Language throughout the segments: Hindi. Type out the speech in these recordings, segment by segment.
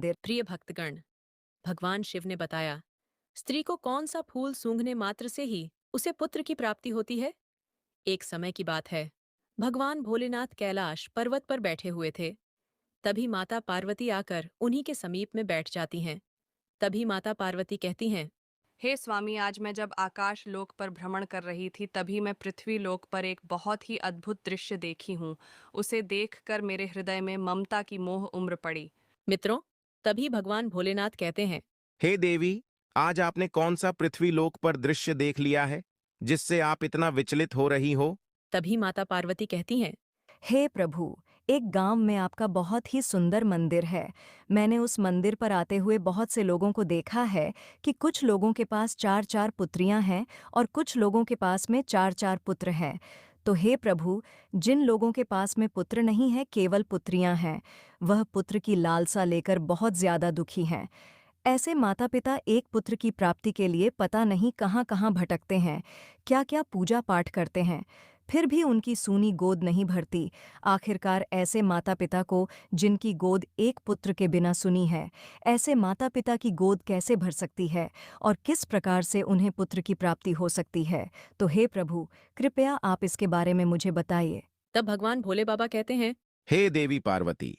मंदिर। प्रिय भक्तगण, भगवान शिव ने बताया, स्त्री को कौन सा फूल सूंघने मात्र से ही उसे पुत्र की प्राप्ति होती है। एक समय की बात है, भगवान भोलेनाथ कैलाश पर्वत पर बैठे हुए थे। तभी माता पार्वती आकर उन्हीं के समीप में बैठ जाती हैं। तभी माता पार्वती कहती हैं, हे स्वामी, आज मैं जब आकाश लोक पर भ्रमण कर रही थी तभी मैं पृथ्वी लोक पर एक बहुत ही अद्भुत दृश्य देखी हूँ। उसे देखकर मेरे हृदय में ममता की मोह उम्र पड़ी। मित्रों, तभी भगवान भोलेनाथ कहते हैं। हे देवी, आज आपने कौन सा पृथ्वीलोक पर दृश्य देख लिया है जिससे आप इतना विचलित हो रही हो? तभी माता पार्वती कहती हैं। हे प्रभु, एक गांव में आपका बहुत ही सुंदर मंदिर है। मैंने उस मंदिर पर आते हुए बहुत से लोगों को देखा है कि कुछ लोगों के पास चार चार पुत्रियां हैं और कुछ लोगों के पास में चार चार पुत्र हैं। तो हे प्रभु, जिन लोगों के पास में पुत्र नहीं है, केवल पुत्रियां हैं, वह पुत्र की लालसा लेकर बहुत ज्यादा दुखी हैं। ऐसे माता पिता एक पुत्र की प्राप्ति के लिए पता नहीं कहाँ कहाँ भटकते हैं, क्या क्या पूजा पाठ करते हैं, फिर भी उनकी सूनी गोद नहीं भरती। आखिरकार ऐसे माता पिता को, जिनकी गोद एक पुत्र के बिना सुनी है, ऐसे माता पिता की गोद कैसे भर सकती है और किस प्रकार से उन्हें पुत्र की प्राप्ति हो सकती है? तो हे प्रभु, कृपया आप इसके बारे में मुझे बताइए। तब भगवान भोले बाबा कहते हैं। हे देवी पार्वती,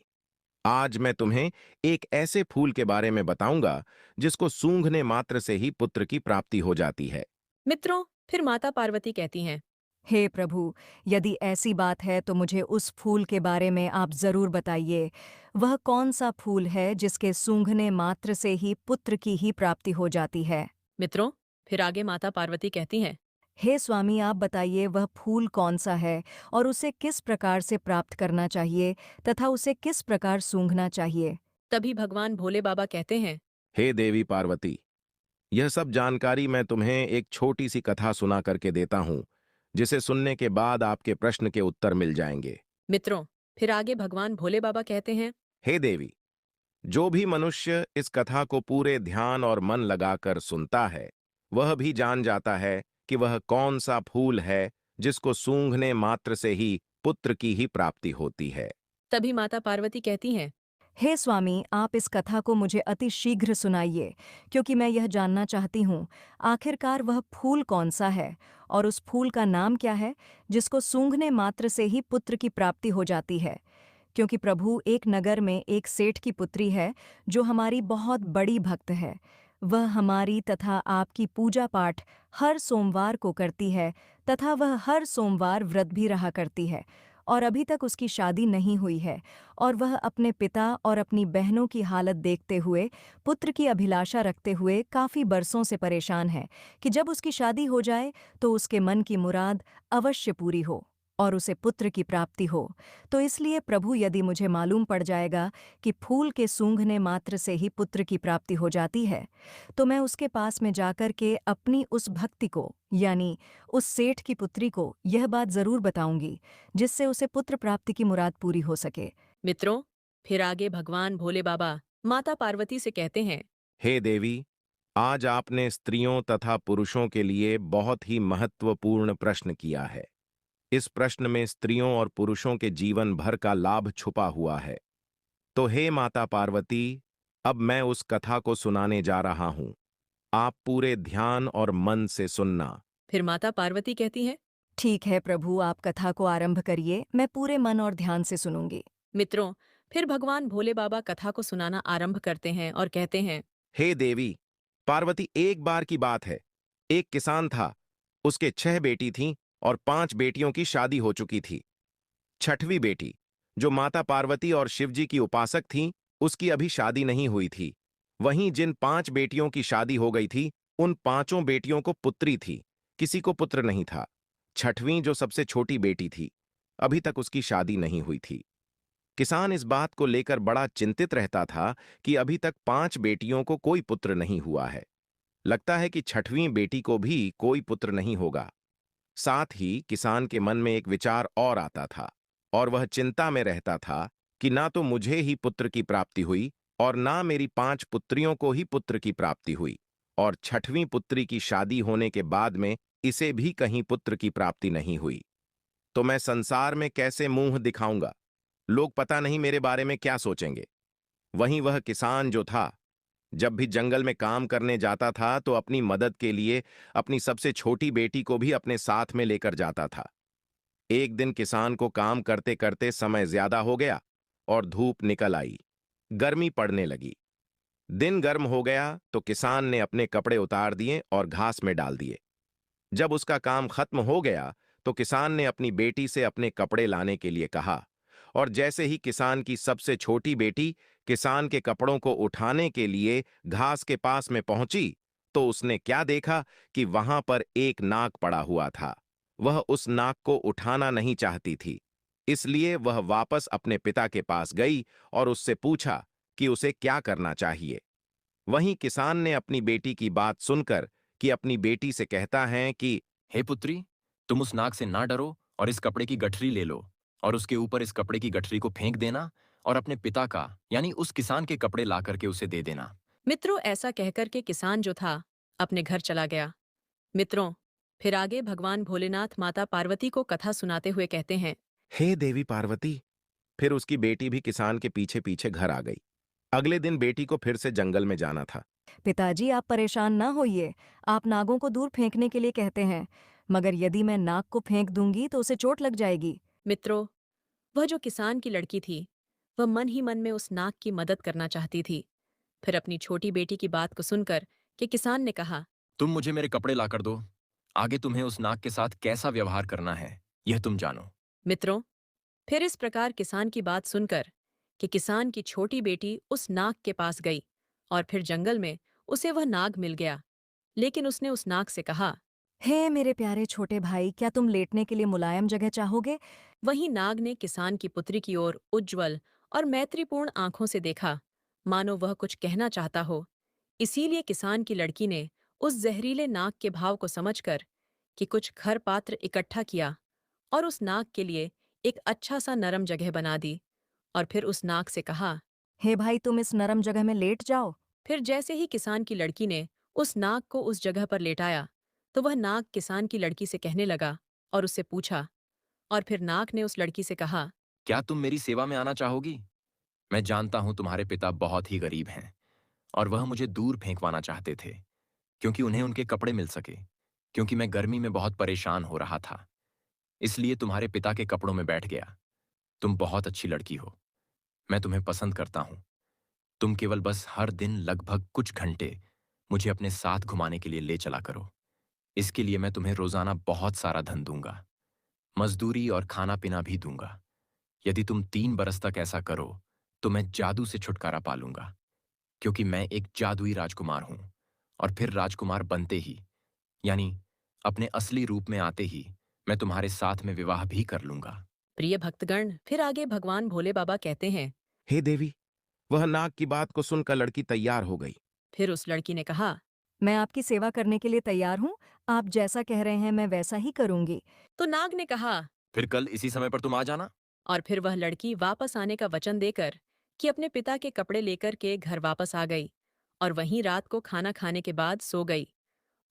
आज मैं तुम्हें एक ऐसे फूल के बारे में बताऊंगा जिसको सूंघने मात्र से ही पुत्र की प्राप्ति हो जाती है। मित्रों, फिर माता पार्वती कहती हैं। हे प्रभु, यदि ऐसी बात है तो मुझे उस फूल के बारे में आप जरूर बताइए। वह कौन सा फूल है जिसके सूंघने मात्र से ही पुत्र की ही प्राप्ति हो जाती है? मित्रों, फिर आगे माता पार्वती कहती हैं। हे स्वामी, आप बताइए वह फूल कौन सा है और उसे किस प्रकार से प्राप्त करना चाहिए तथा उसे किस प्रकार सूंघना चाहिए? तभी भगवान भोले बाबा कहते हैं। हे देवी पार्वती, यह सब जानकारी मैं तुम्हें एक छोटी सी कथा सुना करके देता हूं, जिसे सुनने के बाद आपके प्रश्न के उत्तर मिल जाएंगे। मित्रों, फिर आगे भगवान भोले बाबा कहते हैं। हे देवी, जो भी मनुष्य इस कथा को पूरे ध्यान और मन लगाकर सुनता है, वह भी जान जाता है कि वह कौन सा फूल है जिसको सूंघने मात्र से ही पुत्र की ही प्राप्ति होती है। तभी माता पार्वती कहती हैं। हे स्वामी, आप इस कथा को मुझे अति शीघ्र सुनाइए, क्योंकि मैं यह जानना चाहती हूँ आखिरकार वह फूल कौन सा है और उस फूल का नाम क्या है जिसको सूंघने मात्र से ही पुत्र की प्राप्ति हो जाती है। क्योंकि प्रभु, एक नगर में एक सेठ की पुत्री है जो हमारी बहुत बड़ी भक्त है। वह हमारी तथा आपकी पूजा पाठ हर सोमवार को करती है तथा वह हर सोमवार व्रत भी रहा करती है, और अभी तक उसकी शादी नहीं हुई है, और वह अपने पिता और अपनी बहनों की हालत देखते हुए, पुत्र की अभिलाषा रखते हुए काफ़ी बरसों से परेशान है कि जब उसकी शादी हो जाए तो उसके मन की मुराद अवश्य पूरी हो और उसे पुत्र की प्राप्ति हो। तो इसलिए प्रभु, यदि मुझे मालूम पड़ जाएगा कि फूल के सूंघने मात्र से ही पुत्र की प्राप्ति हो जाती है, तो मैं उसके पास में जाकर के अपनी उस भक्ति को, यानी उस सेठ की पुत्री को, यह बात जरूर बताऊंगी, जिससे उसे पुत्र प्राप्ति की मुराद पूरी हो सके। मित्रों, फिर आगे भगवान भोले बाबा माता पार्वती से कहते हैं। हे देवी, आज आपने स्त्रियों तथा पुरुषों के लिए बहुत ही महत्वपूर्ण प्रश्न किया है। इस प्रश्न में स्त्रियों और पुरुषों के जीवन भर का लाभ छुपा हुआ है। तो हे माता पार्वती, अब मैं उस कथा को सुनाने जा रहा हूं। आप पूरे ध्यान और मन से सुनना। फिर माता पार्वती कहती हैं। ठीक है प्रभु, आप कथा को आरंभ करिए, मैं पूरे मन और ध्यान से सुनूंगी। मित्रों, फिर भगवान भोले बाबा कथा को सुनाना आरंभ करते हैं और कहते हैं। हे देवी पार्वती, एक बार की बात है, एक किसान था। उसके 6 बेटी थीं और 5 बेटियों की शादी हो चुकी थी। छठवीं बेटी, जो माता पार्वती और शिवजी की उपासक थीं, उसकी अभी शादी नहीं हुई थी। वहीं जिन 5 बेटियों की शादी हो गई थी, उन पांचों बेटियों को पुत्री थी, किसी को पुत्र नहीं था। छठवीं, जो सबसे छोटी बेटी थी, अभी तक उसकी शादी नहीं हुई थी। किसान इस बात को लेकर बड़ा चिंतित रहता था कि अभी तक 5 बेटियों को कोई पुत्र नहीं हुआ है। लगता है कि छठवीं बेटी को भी कोई पुत्र नहीं होगा। साथ ही किसान के मन में एक विचार और आता था, और वह चिंता में रहता था कि ना तो मुझे ही पुत्र की प्राप्ति हुई और ना मेरी 5 पुत्रियों को ही पुत्र की प्राप्ति हुई, और छठवीं पुत्री की शादी होने के बाद में इसे भी कहीं पुत्र की प्राप्ति नहीं हुई। तो मैं संसार में कैसे मुंह दिखाऊंगा? लोग पता नहीं मेरे बारे में क्या सोचेंगे। वहीं वह किसान जो था, जब भी जंगल में काम करने जाता था तो अपनी मदद के लिए अपनी सबसे छोटी बेटी को भी अपने साथ में लेकर जाता था। एक दिन किसान को काम करते करते समय ज्यादा हो गया और धूप निकल आई। गर्मी पड़ने लगी। दिन गर्म हो गया तो किसान ने अपने कपड़े उतार दिए और घास में डाल दिए। जब उसका काम खत्म हो गया तो किसान ने अपनी बेटी से अपने कपड़े लाने के लिए कहा, और जैसे ही किसान की सबसे छोटी बेटी किसान के कपड़ों को उठाने के लिए घास के पास में पहुंची, तो उसने क्या देखा कि वहां पर एक नाग पड़ा हुआ था। वह उस नाग को उठाना नहीं चाहती थी, इसलिए वह वापस अपने पिता के पास गई और उससे पूछा कि उसे क्या करना चाहिए। वहीं किसान ने अपनी बेटी की बात सुनकर कि अपनी बेटी से कहता है कि हे पुत्री, तुम उस नाग से ना डरो और इस कपड़े की गठरी ले लो और उसके ऊपर इस कपड़े की गठरी को फेंक देना और अपने पिता का यानी उस किसान के कपड़े ला करके उसे दे देना। मित्रों, ऐसा कहकर के किसान जो था अपने घर चला गया। मित्रों, फिर आगे भगवान भोलेनाथ माता पार्वती को कथा सुनाते हुए कहते हैं। हे देवी पार्वती। फिर उसकी बेटी भी किसान के पीछे पीछे घर आ गई। अगले दिन बेटी को फिर से जंगल में जाना था। पिताजी, आप परेशान ना होइए। आप नागों को दूर फेंकने के लिए कहते हैं, मगर यदि मैं नाग को फेंक दूंगी तो उसे चोट लग जाएगी। मित्रों, वह जो किसान की लड़की थी, वह मन ही मन में उस नाग की मदद करना चाहती थी। फिर अपनी छोटी बेटी की बात को सुनकर कि किसान ने कहा। तुम मुझे मेरे कपड़े ला कर दो। आगे तुम्हें उस नाग के साथ कैसा व्यवहार करना है, यह तुम जानो। मित्रों, फिर इस प्रकार किसान की बात सुनकर कि किसान की छोटी बेटी उस नाग के पास गई और फिर जंगल में उसे वह नाग मिल गया। लेकिन उसने उस नाग से कहा। हे मेरे प्यारे छोटे भाई, क्या तुम लेटने के लिए मुलायम जगह चाहोगे? वहीं नाग ने किसान की पुत्री की ओर उज्ज्वल और मैत्रीपूर्ण आंखों से देखा, मानो वह कुछ कहना चाहता हो। इसीलिए किसान की लड़की ने उस जहरीले नाग के भाव को समझकर कि कुछ खर पात्र इकट्ठा किया और उस नाग के लिए एक अच्छा सा नरम जगह बना दी और फिर उस नाग से कहा। हे भाई, तुम इस नरम जगह में लेट जाओ। फिर जैसे ही किसान की लड़की ने उस नाग को उस जगह पर लेटाया, तो वह नाग किसान की लड़की से कहने लगा और उससे पूछा। और फिर नाग ने उस लड़की से कहा। क्या तुम मेरी सेवा में आना चाहोगी? मैं जानता हूं तुम्हारे पिता बहुत ही गरीब हैं और वह मुझे दूर फेंकवाना चाहते थे क्योंकि उन्हें उनके कपड़े मिल सके, क्योंकि मैं गर्मी में बहुत परेशान हो रहा था। इसलिए तुम्हारे पिता के कपड़ों में बैठ गया। तुम बहुत अच्छी लड़की हो। मैं तुम्हें पसंद करता हूं। तुम केवल बस हर दिन लगभग कुछ घंटे मुझे अपने साथ घुमाने के लिए ले चला करो। इसके लिए मैं तुम्हें रोजाना बहुत सारा धन दूंगा, मजदूरी और खाना पीना भी दूंगा। यदि तुम 3 बरस तक ऐसा करो तो मैं जादू से छुटकारा पा लूंगा, क्योंकि मैं एक जादुई राजकुमार हूं। और फिर राजकुमार बनते ही, यानी अपने असली रूप में आते ही, मैं तुम्हारे साथ में विवाह भी कर लूंगा। प्रिय भक्तगण, फिर आगे भगवान भोले बाबा कहते हैं। हे देवी। वह नाग की बात को सुनकर लड़की तैयार हो गई। फिर उस लड़की ने कहा। मैं आपकी सेवा करने के लिए तैयार हूँ। आप जैसा कह रहे हैं मैं वैसा ही करूंगी। तो नाग ने कहा। फिर कल इसी समय पर तुम आ जाना। और फिर वह लड़की वापस आने का वचन देकर कि अपने पिता के कपड़े लेकर के घर वापस आ गई और वहीं रात को खाना खाने के बाद सो गई।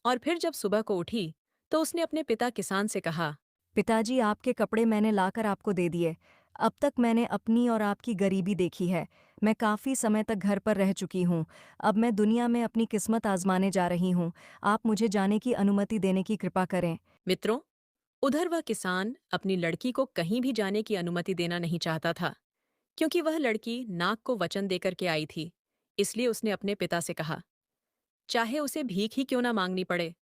और फिर जब सुबह को उठी तो उसने अपने पिता किसान से कहा। पिताजी, आपके कपड़े मैंने लाकर आपको दे दिए। अब तक मैंने अपनी और आपकी गरीबी देखी है। मैं काफ़ी समय तक घर पर रह चुकी हूँ। अब मैं दुनिया में अपनी किस्मत आजमाने जा रही हूँ। आप मुझे जाने की अनुमति देने की कृपा करें। मित्रों, उधर वह किसान अपनी लड़की को कहीं भी जाने की अनुमति देना नहीं चाहता था, क्योंकि वह लड़की नाग को वचन देकर के आई थी। इसलिए उसने अपने पिता से कहा, चाहे उसे भीख ही क्यों ना मांगनी पड़े,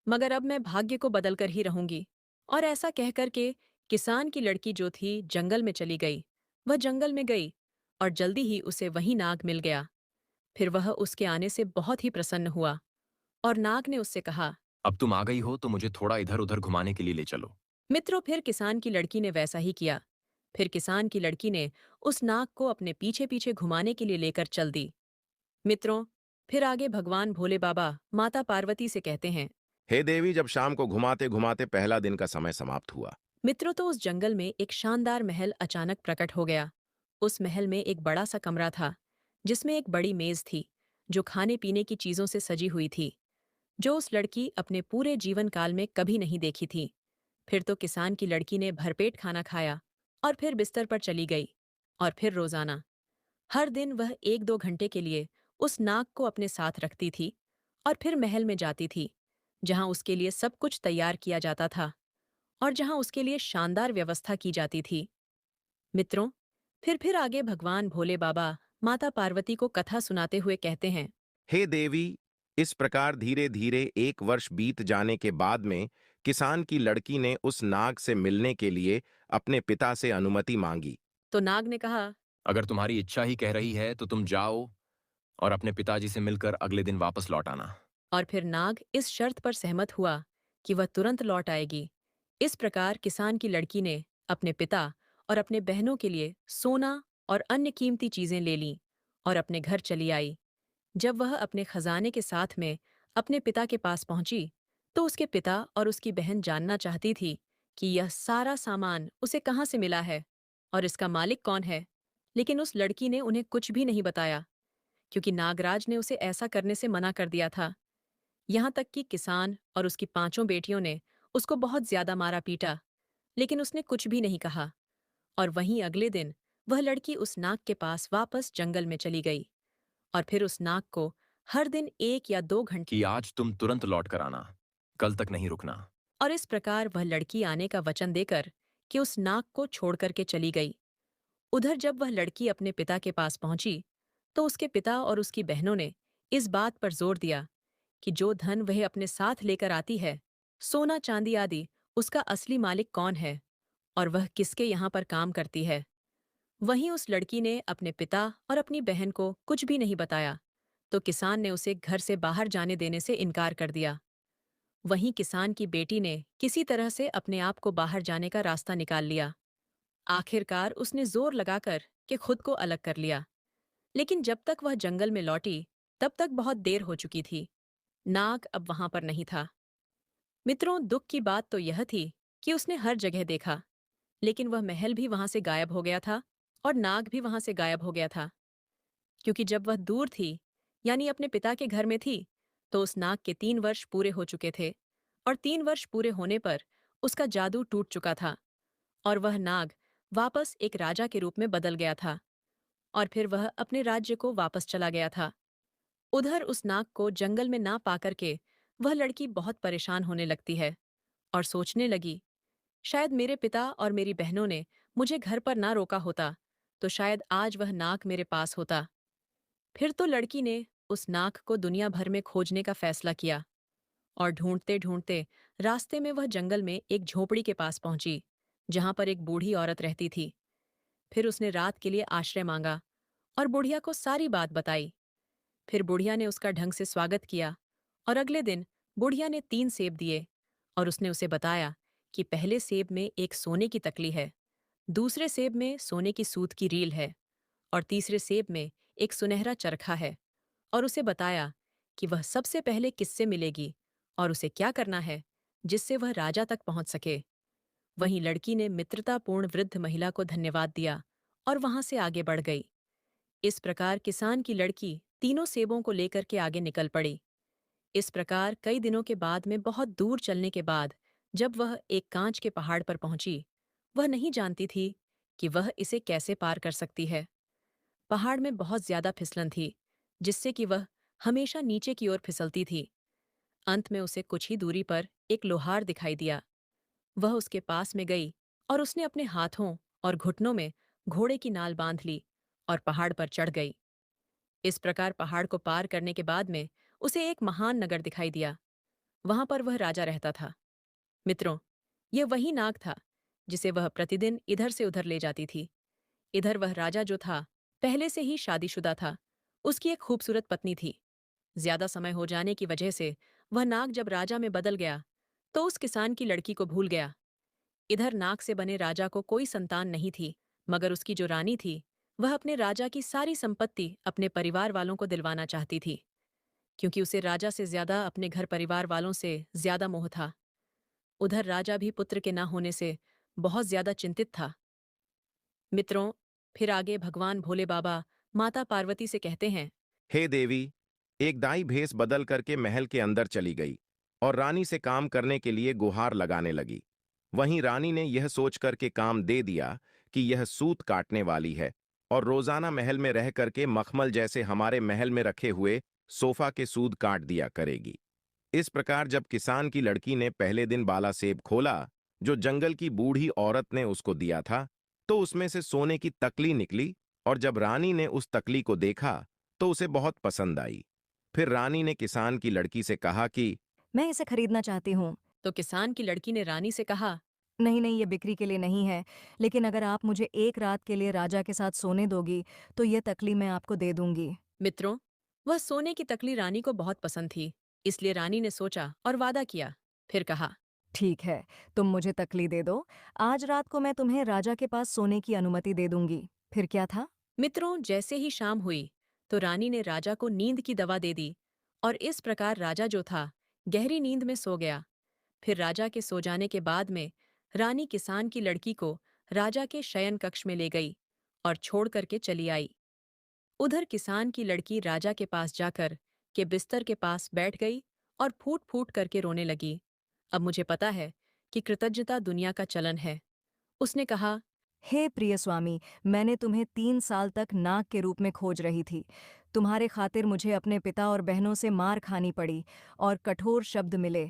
मगर अब मैं भाग्य को बदल कर ही रहूंगी। और ऐसा कहकर के किसान की लड़की जो थी जंगल में चली गई। वह जंगल में गई और जल्दी ही उसे वही नाग मिल गया। फिर वह उसके आने से बहुत ही प्रसन्न हुआ और नाग ने उससे कहा। अब तुम आ गई हो तो मुझे थोड़ा इधर उधर घुमाने के लिए ले चलो। मित्रों, फिर किसान की लड़की ने वैसा ही किया। फिर किसान की लड़की ने उस नाग को अपने पीछे पीछे घुमाने के लिए लेकर चल दी। मित्रों, फिर आगे भगवान भोले बाबा माता पार्वती से कहते हैं। हे देवी, जब शाम को घुमाते घुमाते पहला दिन का समय समाप्त हुआ। मित्रों, तो उस जंगल में एक शानदार महल अचानक प्रकट हो गया। उस महल में एक बड़ा सा कमरा था, जिसमें एक बड़ी मेज थी, जो खाने पीने की चीजों से सजी हुई थी, जो उस लड़की अपने पूरे जीवन काल में कभी नहीं देखी थी। फिर तो किसान की लड़की ने भरपेट खाना खाया और फिर बिस्तर पर चली गई। और फिर रोजाना हर दिन वह 1-2 घंटे के लिए उस नाग को अपने साथ रखती थी और फिर महल में जाती थी, जहां उसके लिए सब कुछ तैयार किया जाता था और जहां उसके लिए शानदार व्यवस्था की जाती थी। मित्रों, फिर आगे भगवान भोले बाबा माता पार्वती को कथा सुनाते हुए कहते हैं। हे देवी, इस प्रकार धीरे धीरे 1 वर्ष बीत जाने के बाद में किसान की लड़की ने उस नाग से मिलने के लिए अपने पिता से अनुमति मांगी। तो नाग ने कहा। अगर तुम्हारी इच्छा ही कह रही है तो तुम जाओ और अपने पिताजी से मिलकर अगले दिन वापस लौट आना। और फिर नाग इस शर्त पर सहमत हुआ कि वह तुरंत लौट आएगी। इस प्रकार किसान की लड़की ने अपने पिता और अपने बहनों के लिए सोना और अन्य कीमती चीजें ले लीं और अपने घर चली आई। जब वह अपने खजाने के साथ में अपने पिता के पास पहुंची, तो उसके पिता और उसकी बहन जानना चाहती थी कि यह सारा सामान उसे कहाँ से मिला है और इसका मालिक कौन है। लेकिन उस लड़की ने उन्हें कुछ भी नहीं बताया, क्योंकि नागराज ने उसे ऐसा करने से मना कर दिया था। यहाँ तक कि किसान और उसकी 5 बेटियों ने उसको बहुत ज्यादा मारा पीटा, लेकिन उसने कुछ भी नहीं कहा। और वहीं अगले दिन वह लड़की उस नाग के पास वापस जंगल में चली गई और फिर उस नाग को हर दिन 1 या 2 घंटे। कि आज तुम तुरंत लौट कर आना, कल तक नहीं रुकना। और इस प्रकार वह लड़की आने का वचन देकर कि उस नाग को छोड़ करके चली गई। उधर जब वह लड़की अपने पिता के पास पहुंची, तो उसके पिता और उसकी बहनों ने इस बात पर जोर दिया कि जो धन वह अपने साथ लेकर आती है, सोना चांदी आदि, उसका असली मालिक कौन है और वह किसके यहाँ पर काम करती है। वहीं उस लड़की ने अपने पिता और अपनी बहन को कुछ भी नहीं बताया, तो किसान ने उसे घर से बाहर जाने देने से इनकार कर दिया। वहीं किसान की बेटी ने किसी तरह से अपने आप को बाहर जाने का रास्ता निकाल लिया। आखिरकार उसने जोर लगाकर कि खुद को अलग कर लिया, लेकिन जब तक वह जंगल में लौटी, तब तक बहुत देर हो चुकी थी। नाग अब वहां पर नहीं था। मित्रों, दुख की बात तो यह थी कि उसने हर जगह देखा, लेकिन वह महल भी वहां से गायब हो गया था और नाग भी वहां से गायब हो गया था। क्योंकि जब वह दूर थी, यानी अपने पिता के घर में थी, तो उस नाग के 3 वर्ष पूरे हो चुके थे और 3 वर्ष पूरे होने पर उसका जादू टूट चुका था और वह नाग वापस एक राजा के रूप में बदल गया था और फिर वह अपने राज्य को वापस चला गया था। उधर उस नाग को जंगल में ना पाकर के वह लड़की बहुत परेशान होने लगती है और सोचने लगी, शायद मेरे पिता और मेरी बहनों ने मुझे घर पर ना रोका होता, तो शायद आज वह नाग मेरे पास होता। फिर तो लड़की ने उस नाग को दुनिया भर में खोजने का फैसला किया और ढूंढते ढूंढते रास्ते में वह जंगल में एक झोपड़ी के पास पहुंची, जहां पर एक बूढ़ी औरत रहती थी। फिर उसने रात के लिए आश्रय मांगा और बुढ़िया को सारी बात बताई। फिर बुढ़िया ने उसका ढंग से स्वागत किया और अगले दिन बुढ़िया ने 3 सेब दिए और उसने उसे बताया कि पहले सेब में एक सोने की तकली है, दूसरे सेब में सोने की सूत की रील है और तीसरे सेब में एक सुनहरा चरखा है। और उसे बताया कि वह सबसे पहले किससे मिलेगी और उसे क्या करना है जिससे वह राजा तक पहुंच सके। वहीं लड़की ने मित्रतापूर्ण वृद्ध महिला को धन्यवाद दिया और वहां से आगे बढ़ गई। इस प्रकार किसान की लड़की तीनों सेबों को लेकर के आगे निकल पड़ी। इस प्रकार कई दिनों के बाद में बहुत दूर चलने के बाद जब वह एक कांच के पहाड़ पर पहुंची, वह नहीं जानती थी कि वह इसे कैसे पार कर सकती है। पहाड़ में बहुत ज्यादा फिसलन थी, जिससे कि वह हमेशा नीचे की ओर फिसलती थी। अंत में उसे कुछ ही दूरी पर एक लोहार दिखाई दिया। वह उसके पास में गई और उसने अपने हाथों और घुटनों में घोड़े की नाल बांध ली और पहाड़ पर चढ़ गई। इस प्रकार पहाड़ को पार करने के बाद में उसे एक महान नगर दिखाई दिया। वहां पर वह राजा रहता था। मित्रों, यह वही नाग था जिसे वह प्रतिदिन इधर से उधर ले जाती थी। इधर वह राजा जो था, पहले से ही शादीशुदा था। उसकी एक खूबसूरत पत्नी थी। ज्यादा समय हो जाने की वजह से वह नाग जब राजा में बदल गया, तो उस किसान की लड़की को भूल गया। इधर नाग से बने राजा को कोई संतान नहीं थी, मगर उसकी जो रानी थी, वह अपने राजा की सारी संपत्ति अपने परिवार वालों को दिलवाना चाहती थी, क्योंकि उसे राजा से ज्यादा अपने घर परिवार वालों से ज्यादा मोह था। उधर राजा भी पुत्र के ना होने से बहुत ज्यादा चिंतित था। मित्रों, फिर आगे भगवान भोले बाबा माता पार्वती से कहते हैं। हे देवी, एक दाई भेस बदल करके महल के अंदर चली गई और रानी से काम करने के लिए गुहार लगाने लगी। वहीं रानी ने यह सोच करके काम दे दिया कि यह सूत काटने वाली है, और रोजाना महल में रह करके मखमल जैसे हमारे महल में रखे हुए सोफा के सूद काट दिया करेगी। इस प्रकार जब किसान की लड़की ने पहले दिन बाला सेब खोला, जो जंगल की बूढ़ी औरत ने उसको दिया था, तो उसमें से सोने की तकली निकली, और जब रानी ने उस तकली को देखा तो उसे बहुत पसंद आई। फिर रानी ने किसान की लड़की से कहा कि मैं इसे खरीदना चाहती हूँ। तो किसान की लड़की ने रानी से कहा, नहीं नहीं, ये बिक्री के लिए नहीं है, लेकिन अगर आप मुझे एक रात के लिए राजा के साथ सोने दोगी तो ये तकली मैं आपको दे दूंगी। मित्रों, वह सोने की तकली रानी को बहुत पसंद थी, इसलिए रानी ने सोचा और वादा किया। फिर कहा, ठीक है, तुम मुझे तकली दे दो, आज रात को मैं तुम्हें राजा के पास सोने की अनुमति दे दूंगी। फिर क्या था? मित्रों, जैसे ही शाम हुई तो रानी ने राजा को नींद की दवा दे दी, और इस प्रकार राजा जो था गहरी नींद में सो गया। फिर राजा के सो जाने के बाद में रानी किसान की लड़की को राजा के शयन कक्ष में ले गई और छोड़ करके चली आई। उधर किसान की लड़की राजा के पास जाकर के बिस्तर के पास बैठ गई और फूट फूट करके रोने लगी। अब मुझे पता है कि कृतज्ञता दुनिया का चलन है। उसने कहा, हे प्रिय स्वामी, मैंने तुम्हें 3 साल तक नाग के रूप में खोज रही थी। तुम्हारे खातिर मुझे अपने पिता और बहनों से मार खानी पड़ी और कठोर शब्द मिले।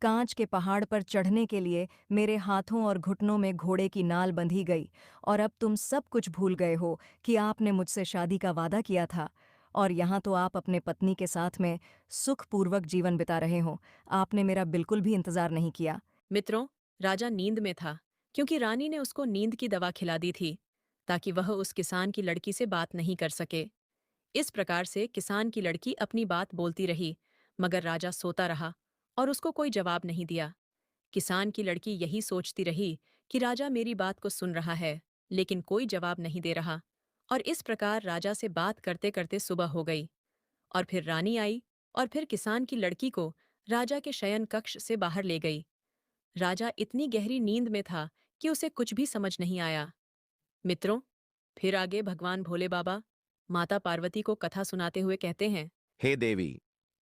कांच के पहाड़ पर चढ़ने के लिए मेरे हाथों और घुटनों में घोड़े की नाल बंधी गई, और अब तुम सब कुछ भूल गए हो कि आपने मुझसे शादी का वादा किया था। और यहाँ तो आप अपने पत्नी के साथ में सुखपूर्वक जीवन बिता रहे हो। आपने मेरा बिल्कुल भी इंतजार नहीं किया। मित्रों, राजा नींद में था, क्योंकि रानी ने उसको नींद की दवा खिला दी थी, ताकि वह उस किसान की लड़की से बात नहीं कर सके। इस प्रकार से किसान की लड़की अपनी बात बोलती रही, मगर राजा सोता रहा और उसको कोई जवाब नहीं दिया। किसान की लड़की यही सोचती रही कि राजा मेरी बात को सुन रहा है, लेकिन कोई जवाब नहीं दे रहा। और इस प्रकार राजा से बात करते करते सुबह हो गई, और फिर रानी आई और फिर किसान की लड़की को राजा के शयन कक्ष से बाहर ले गई। राजा इतनी गहरी नींद में था कि उसे कुछ भी समझ नहीं आया। मित्रों, फिर आगे भगवान भोले बाबा माता पार्वती को कथा सुनाते हुए कहते हैं, हे देवी,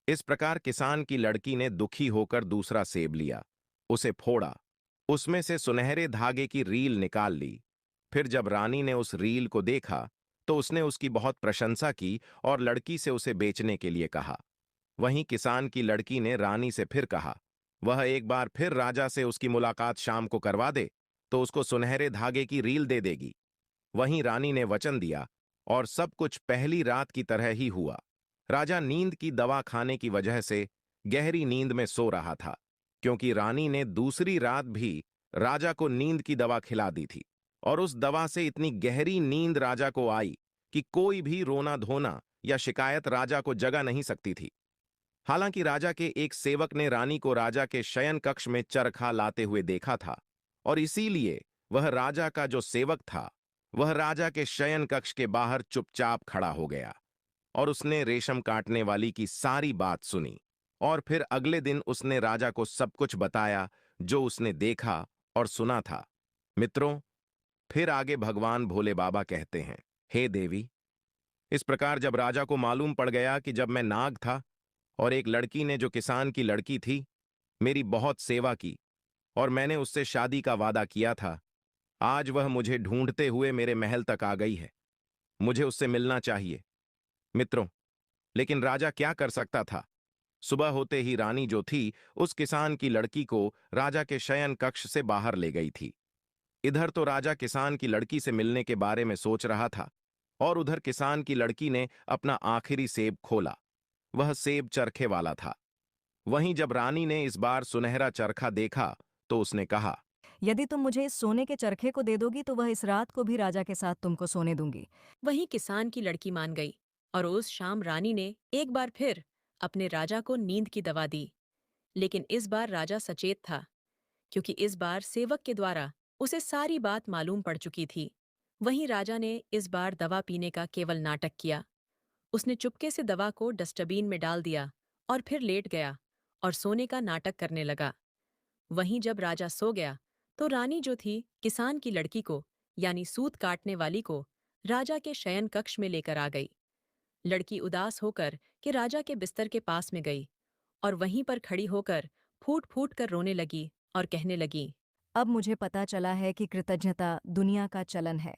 इस प्रकार किसान की लड़की ने दुखी होकर दूसरा सेब लिया, उसे फोड़ा, उसमें से सुनहरे धागे की रील निकाल ली। फिर जब रानी ने उस रील को देखा तो उसने उसकी बहुत प्रशंसा की और लड़की से उसे बेचने के लिए कहा। वहीं किसान की लड़की ने रानी से फिर कहा, वह एक बार फिर राजा से उसकी मुलाकात शाम को करवा दे तो उसको सुनहरे धागे की रील दे देगी। वहीं रानी ने वचन दिया और सब कुछ पहली रात की तरह ही हुआ। राजा नींद की दवा खाने की वजह से गहरी नींद में सो रहा था, क्योंकि रानी ने दूसरी रात भी राजा को नींद की दवा खिला दी थी, और उस दवा से इतनी गहरी नींद राजा को आई कि कोई भी रोना धोना या शिकायत राजा को जगा नहीं सकती थी। हालांकि राजा के एक सेवक ने रानी को राजा के शयन कक्ष में चरखा लाते हुए देखा था, और इसीलिए वह राजा का जो सेवक था वह राजा के शयन कक्ष के बाहर चुपचाप खड़ा हो गया, और उसने रेशम काटने वाली की सारी बात सुनी, और फिर अगले दिन उसने राजा को सब कुछ बताया जो उसने देखा और सुना था। मित्रों, फिर आगे भगवान भोले बाबा कहते हैं, हे देवी, इस प्रकार जब राजा को मालूम पड़ गया कि जब मैं नाग था और एक लड़की ने जो किसान की लड़की थी मेरी बहुत सेवा की और मैंने उससे शादी का वादा किया था, आज वह मुझे ढूंढते हुए मेरे महल तक आ गई है। मुझे उससे मिलना चाहिए। मित्रों, लेकिन राजा क्या कर सकता था? सुबह होते ही रानी जो थी उस किसान की लड़की को राजा के शयन कक्ष से बाहर ले गई थी। इधर तो राजा किसान की लड़की से मिलने के बारे में सोच रहा था, और उधर किसान की लड़की ने अपना आखिरी सेब खोला। वह सेब चरखे वाला था। वहीं जब रानी ने इस बार सुनहरा चरखा देखा तो उसने कहा, यदि तुम मुझे इस सोने के चरखे को दे दोगी तो वह इस रात को भी राजा के साथ तुमको सोने दूंगी। वहीं किसान की लड़की मान गई, और उस शाम रानी ने एक बार फिर अपने राजा को नींद की दवा दी। लेकिन इस बार राजा सचेत था, क्योंकि इस बार सेवक के द्वारा उसे सारी बात मालूम पड़ चुकी थी। वहीं राजा ने इस बार दवा पीने का केवल नाटक किया। उसने चुपके से दवा को डस्टबिन में डाल दिया और फिर लेट गया और सोने का नाटक करने लगा। वहीं जब राजा सो गया तो रानी जो थी किसान की लड़की को, यानी सूत काटने वाली को, राजा के शयन कक्ष में लेकर आ गई। लड़की उदास होकर के राजा के बिस्तर के पास में गई और वहीं पर खड़ी होकर फूट फूट कर रोने लगी और कहने लगी, अब मुझे पता चला है कि कृतज्ञता दुनिया का चलन है।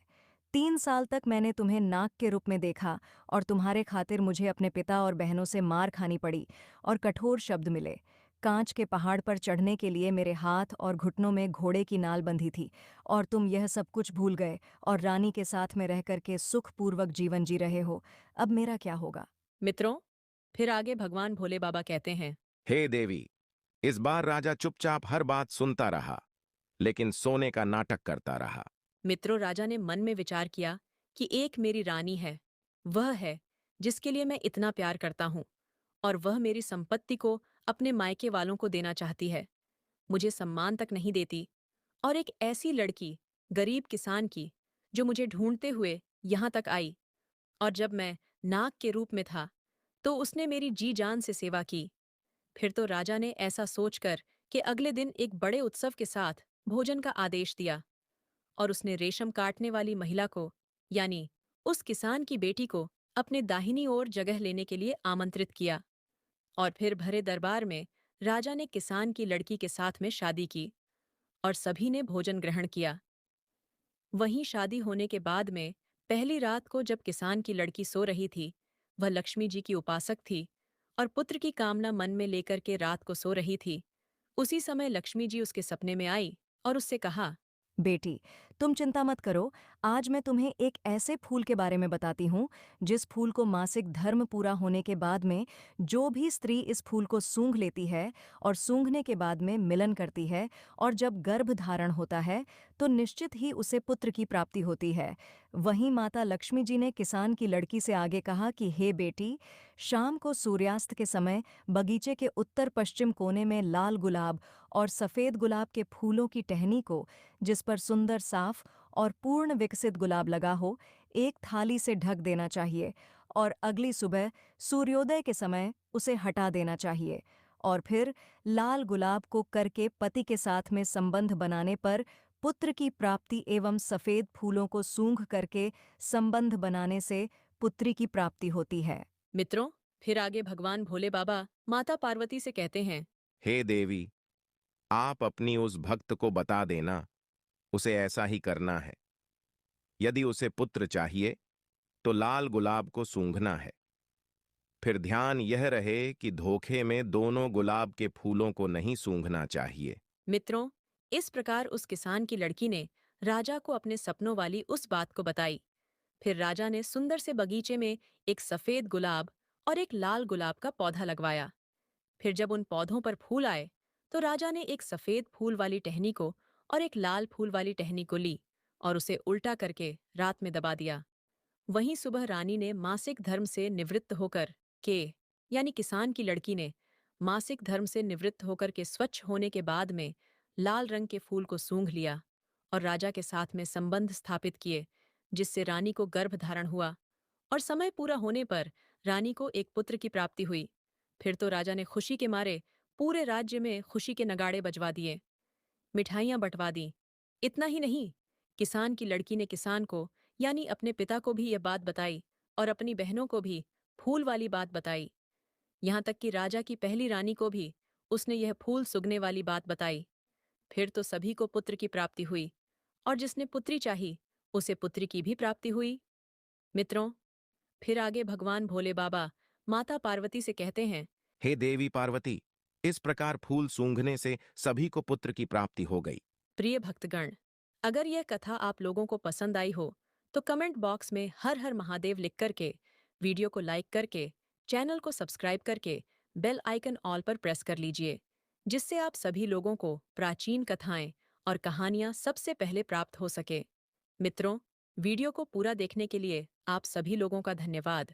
3 साल तक मैंने तुम्हें नाक के रूप में देखा और तुम्हारे खातिर मुझे अपने पिता और बहनों से मार खानी पड़ी और कठोर शब्द मिले। कांच के पहाड़ पर चढ़ने के लिए मेरे हाथ और घुटनों में घोड़े की नाल बंधी थी और तुम यह सब कुछ भूल गए और रानी के साथ में रह करके सुखपूर्वक जीवन जी रहे हो। अब मेरा क्या होगा? मित्रों, फिर आगे भगवान भोले बाबा कहते हैं। हे देवी, इस बार राजा चुपचाप हर बात सुनता रहा, लेकिन सोने का नाटक करता रहा। मित्रों, राजा ने मन में विचार किया कि एक मेरी रानी है, वह है जिसके लिए मैं इतना प्यार करता हूँ, और वह मेरी संपत्ति को अपने मायके वालों को देना चाहती है, मुझे सम्मान तक नहीं देती। और एक ऐसी लड़की, गरीब किसान की, जो मुझे ढूंढते हुए यहाँ तक आई, और जब मैं नाग के रूप में था तो उसने मेरी जी जान से सेवा की। फिर तो राजा ने ऐसा सोचकर कि अगले दिन एक बड़े उत्सव के साथ भोजन का आदेश दिया, और उसने रेशम काटने वाली महिला को, यानी उस किसान की बेटी को, अपने दाहिनी ओर जगह लेने के लिए आमंत्रित किया। और फिर भरे दरबार में राजा ने किसान की लड़की के साथ में शादी की, और सभी ने भोजन ग्रहण किया। वहीं शादी होने के बाद में पहली रात को जब किसान की लड़की सो रही थी, वह लक्ष्मी जी की उपासक थी और पुत्र की कामना मन में लेकर के रात को सो रही थी। उसी समय लक्ष्मी जी उसके सपने में आई और उससे कहा। बेटी, तुम चिंता मत करो। आज मैं तुम्हें एक ऐसे फूल के बारे में बताती हूँ जिस फूल को मासिक धर्म पूरा होने के बाद में जो भी स्त्री इस फूल को सूंघ लेती है और सूंघने के बाद में मिलन करती है और जब गर्भ धारण होता है तो निश्चित ही उसे पुत्र की प्राप्ति होती है। वहीं माता लक्ष्मी जी ने किसान की लड़की से आगे कहा कि हे बेटी, शाम को सूर्यास्त के समय बगीचे के उत्तर पश्चिम कोने में लाल गुलाब और सफ़ेद गुलाब के फूलों की टहनी को, जिस पर सुंदर साफ और पूर्ण विकसित गुलाब लगा हो, एक थाली से ढक देना चाहिए और अगली सुबह सूर्योदय के समय उसे हटा देना चाहिए। और फिर लाल गुलाब को करके पति के साथ में संबंध बनाने पर पुत्र की प्राप्ति एवं सफ़ेद फूलों को सूंघ करके संबंध बनाने से पुत्री की प्राप्ति होती है। मित्रों, फिर आगे भगवान भोले बाबा माता पार्वती से कहते हैं। हे देवी, आप अपनी उस भक्त को बता देना, उसे ऐसा ही करना है। यदि उसे पुत्र चाहिए तो लाल गुलाब को सूंघना है। फिर ध्यान यह रहे कि धोखे में दोनों गुलाब के फूलों को नहीं सूंघना चाहिए। मित्रों, इस प्रकार उस किसान की लड़की ने राजा को अपने सपनों वाली उस बात को बताई। फिर राजा ने सुंदर से बगीचे में एक सफेद गुलाब और एक लाल गुलाब का पौधा लगवाया। फिर जब उन पौधों पर फूल आए तो राजा ने एक सफेद फूल वाली टहनी को और एक लाल फूल वाली टहनी को ली और उसे उल्टा करके रात में दबा दिया। वहीं सुबह रानी ने मासिक धर्म से निवृत्त होकर के, यानी किसान की लड़की ने मासिक धर्म से निवृत्त होकर के स्वच्छ होने के बाद में लाल रंग के फूल को सूंघ लिया और राजा के साथ में संबंध स्थापित किए, जिससे रानी को गर्भ धारण हुआ और समय पूरा होने पर रानी को एक पुत्र की प्राप्ति हुई। फिर तो राजा ने खुशी के मारे पूरे राज्य में खुशी के नगाड़े बजवा दिए, मिठाइयां बंटवा दी। इतना ही नहीं, किसान की लड़की ने किसान को, यानी अपने पिता को भी यह बात बताई और अपनी बहनों को भी फूल वाली बात बताई। यहाँ तक कि राजा की पहली रानी को भी उसने यह फूल सुगने वाली बात बताई। फिर तो सभी को पुत्र की प्राप्ति हुई, और जिसने पुत्री चाही उसे पुत्री की भी प्राप्ति हुई। मित्रों, फिर आगे भगवान भोले बाबा माता पार्वती से कहते हैं। हे देवी पार्वती, इस प्रकार फूल सूंघने से सभी को पुत्र की प्राप्ति हो गई। प्रिय भक्तगण, अगर यह कथा आप लोगों को पसंद आई हो तो कमेंट बॉक्स में हर हर महादेव लिख करके, वीडियो को लाइक करके, चैनल को सब्सक्राइब करके बेल आइकन ऑल पर प्रेस कर लीजिए, जिससे आप सभी लोगों को प्राचीन कथाएं और कहानियां सबसे पहले प्राप्त हो सके। मित्रों, वीडियो को पूरा देखने के लिए आप सभी लोगों का धन्यवाद।